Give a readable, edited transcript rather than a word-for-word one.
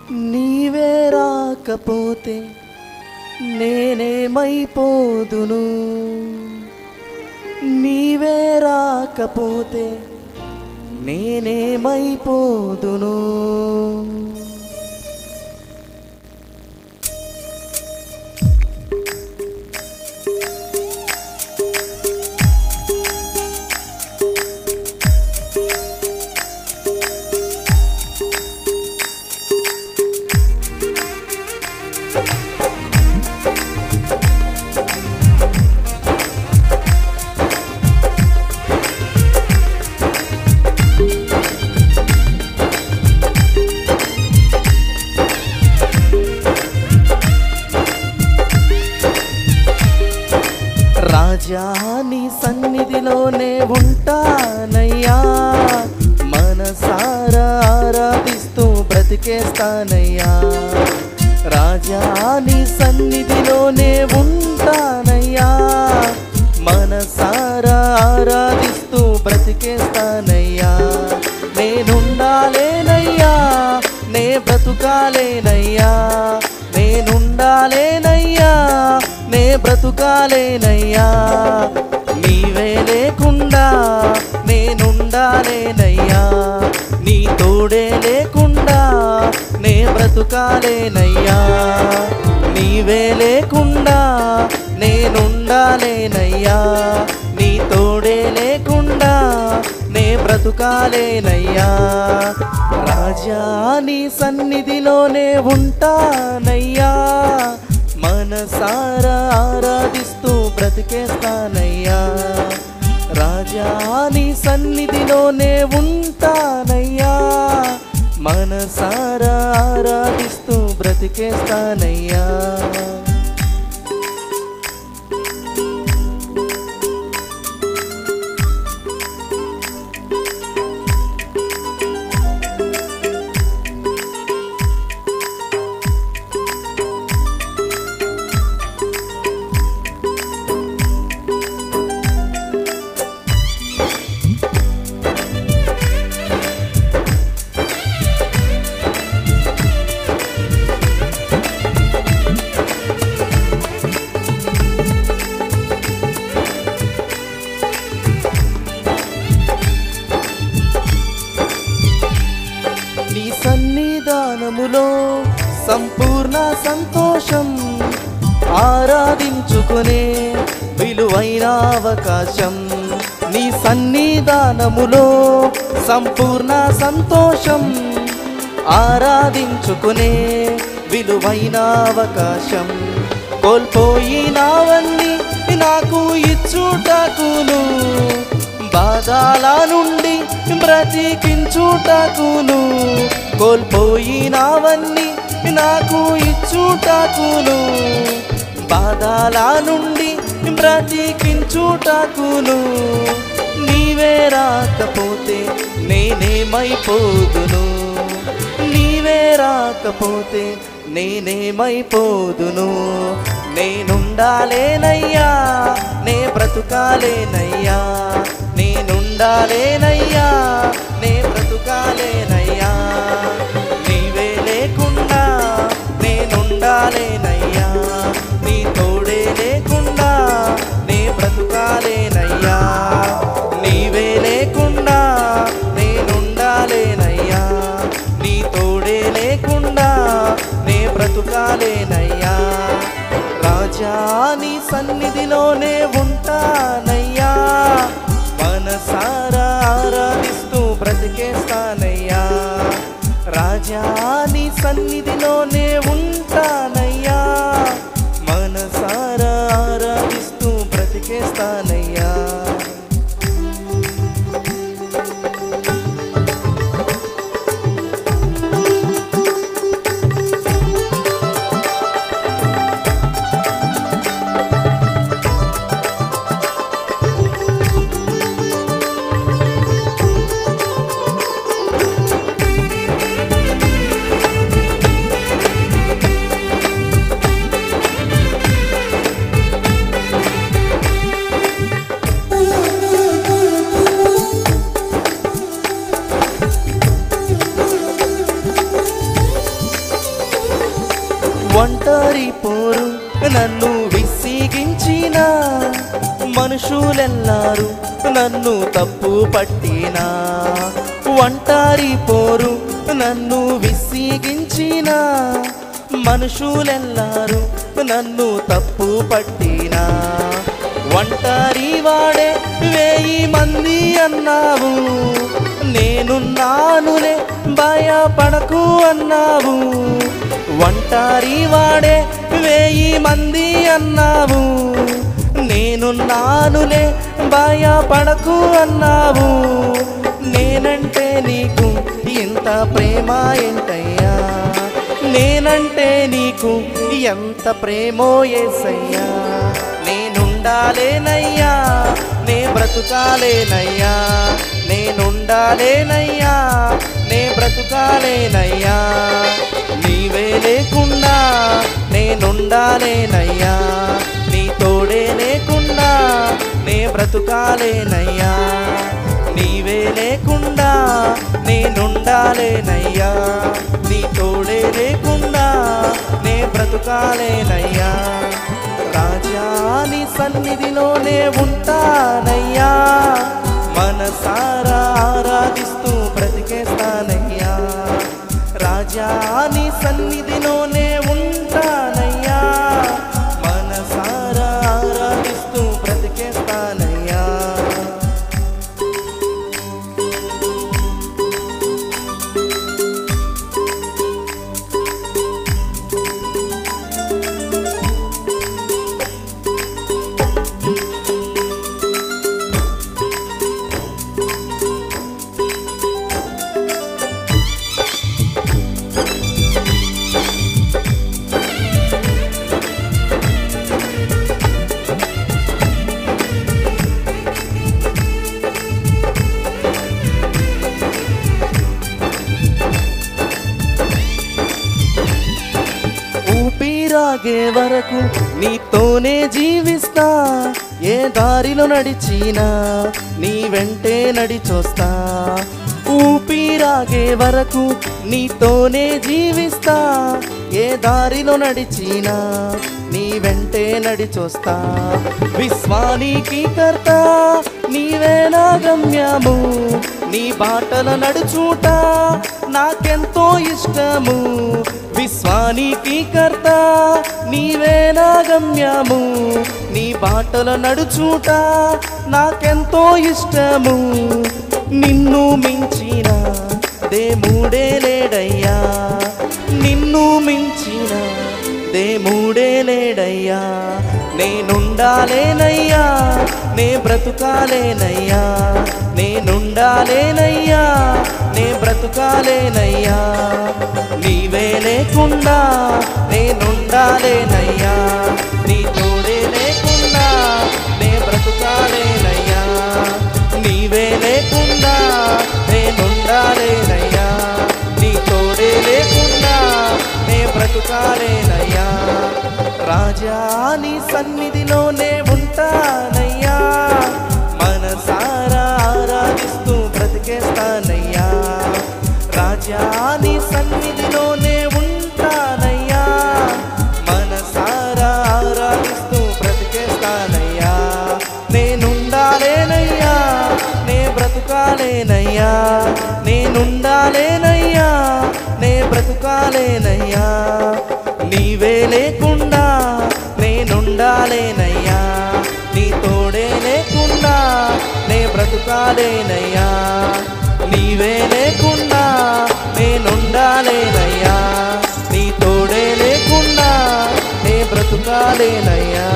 నీవే రాకపోతే నేనేమైపోదును, నీవే రాకపోతే నేనేమైపోదును. రాజా నీ సన్నిధిలోనే ఉంటానయ్యా, మనసారా ఆరాధిస్తూ బ్రతికేస్తానయ్యా. రాజా నీ సన్నిధిలోనే ఉంటానయ్యా, మనసారా ఆరాధిస్తూ బ్రతికేస్తానయ్యా. నేనుండాలేనయ్యా, నే బ్రతుకాలేనయ్యా, నేనుండాలేనయ్యా, నే బ్రతుకాలేనయ్యా. నీవే లేకుండా నేనుండాలేనయ్యా, నీ తోడే లేకుండా నే బ్రతుకాలేనయ్యా. నీవే లేకుండా నేనుండాలేనయ్యా, నీ తోడే లేకుండా నే బ్రతుకాలేనయ్యా. రాజా నీ సన్నిధిలోనే ఉంటానయ్యా, మనసారా ఆరాధిస్తూ బ్రతికేస్తానయ్యా. రాజా నీ సన్నిధిలోనే ఉంటానయ్యా, మనసారా ఆరాధిస్తూ బ్రతికేస్తానయ్యా. నీ సన్నిధానములో సంపూర్ణ సంతోషం, ఆరాధించుకునే విలువైన అవకాశం. నీ సన్నిధానములో సంపూర్ణ సంతోషం, ఆరాధించుకునే విలువైన అవకాశం. కోల్పోయినవన్నీ నాకు ఇచ్చుటకును, బాధల నుండి బ్రతికించుటకును. కోల్పోయినవన్నీ నాకు ఇచ్చుటకును, బాధల నుండి బ్రతికించుటకును. నీవే రాకపోతే నేనేమైపోదును, నీవే రాకపోతే నేనేమైపోదును. నేనుండాలేనయ్యా, నే బ్రతుకాలేనయ్యా, నేనుండాలేనయ్యా, నే బ్రతుకాలేనయ్యా. నీవే లేకుండా నేనుండాలేనయ్యా, నీ తోడే లేకుండా నే బ్రతుకాలేనయ్యా. నీవే లేకుండా నేనుండాలేనయ్యా, నీ తోడే లేకుండా నే బ్రతుకాలేనయ్యా. రాజా నీ సన్నిధిలోనే ఉంటానయ్యా, మనసారా ఆరాధిస్తూ బ్రతికేస్తానయ్యా. రాజా నీ సన్నిధిలోనే ఉంటానయ్యా, మనసారా ఆరాధిస్తూ బ్రతికేస్తానయ్యా. ఒంటరి పోరు నన్ను విసిగించిన మనుషులెల్లారు నన్ను తప్పు పట్టినా. ఒంటరి పోరు నన్ను విసిగించిన మనుషులెల్లారు నన్ను తప్పు పట్టినా. ఒంటరి వాడే 1000 మంది అన్నావు, నేనున్నానులే భయపడకు అన్నావు. ఒంటరి వాడే 1000 మంది అన్నావు, నేనున్నానులే భయపడకు అన్నావు. నేనంటే నీకు ఇంత ప్రేమ ఏంటయ్యా, నేనంటే నీకు ఎంత ప్రేమో యేసయ్యా. నేనుండాలేనయ్యా, నే బ్రతుకాలేనయ్యా, నేనుండాలేనయ్యా, నే బ్రతుకాలేనయ్యా. నీవే లేకుండా నేనుండాలేనయ్యా, నీ తోడే లేకుండా నే బ్రతుకాలేనయ్యా. నీవే లేకుండా నేనుండాలేనయ్యా, నీ తోడే లేకుండా నే బ్రతుకాలేనయ్యా. రాజా నీ సన్నిధిలోనే ఉంటానయ్యా, మనసారా ఆరాధిస్తూ బ్రతికేస్తానయ్యా. రాజా నీ సన్నిధిలోనే ఉంటానయ్యా, మనసారా ఆరాధిస్తూ బ్రతికేస్తానయ్యా. ఊపిరాగే వరకు నీతోనే జీవిస్తా, ఏ దారిలో నడిచినా నీ వెంటే నడిచొస్తా. ఊపిరాగే వరకు నీతోనే జీవిస్తా, ఏ దారిలో నడిచినా నీ వెంటే నడిచొస్తా. విశ్వానికి కర్త నీవే నా గమ్యము, నీ బాటల నడుచుట నాకెంతో ఇష్టము. విశ్వానికి కర్త నీవే నా గమ్యము, నీ బాటల నడుచుట నాకెంతో ఇష్టము. నిన్ను మించిన దేవుడే లేడయ్యా, నిన్ను మించిన దేవుడే లేడయ్యా. నేనుండాలేనయ్యా, నే బ్రతుకాలేనయ్యా, నేనుండాలేనయ్యా, నే బ్రతుకాలేనయ్యా. నీవే లేకుండా నేనుండాలేనయ్యా, నీ తోడే లేకుండా నే బ్రతుకాలేనయ్యా. నీవే లేకుండా నేనుండాలేనయ్యా, నీ తోడే లేకుండా నే బ్రతుకాలేనయ్యా. రాజా నీ సన్నిధిలోనే ఉంటానయ్యా, మనసారా ఆరాధిస్తూ బ్రతికేస్తానయ్యా. రాజా నీ సన్నిధిలోనే ఉంటానయ్యా, మనసారా ఆరాధిస్తూ బ్రతికేస్తానయ్యా. నేనుండాలేనయ్యా, నే బ్రతుకాలేనయ్యా, నేనుండాలేనయ్యా, నే బ్రతుకాలేనయ్యా. నీవే లేకుండా నేనుండాలేనయ్యా, నీ తోడే లేకుండా నే బ్రతుకాలేనయ్యా. నీవే లేకుండా నేనుండాలేనయ్యా, నీ తోడే లేకుండా నే బ్రతుకాలేనయ్యా.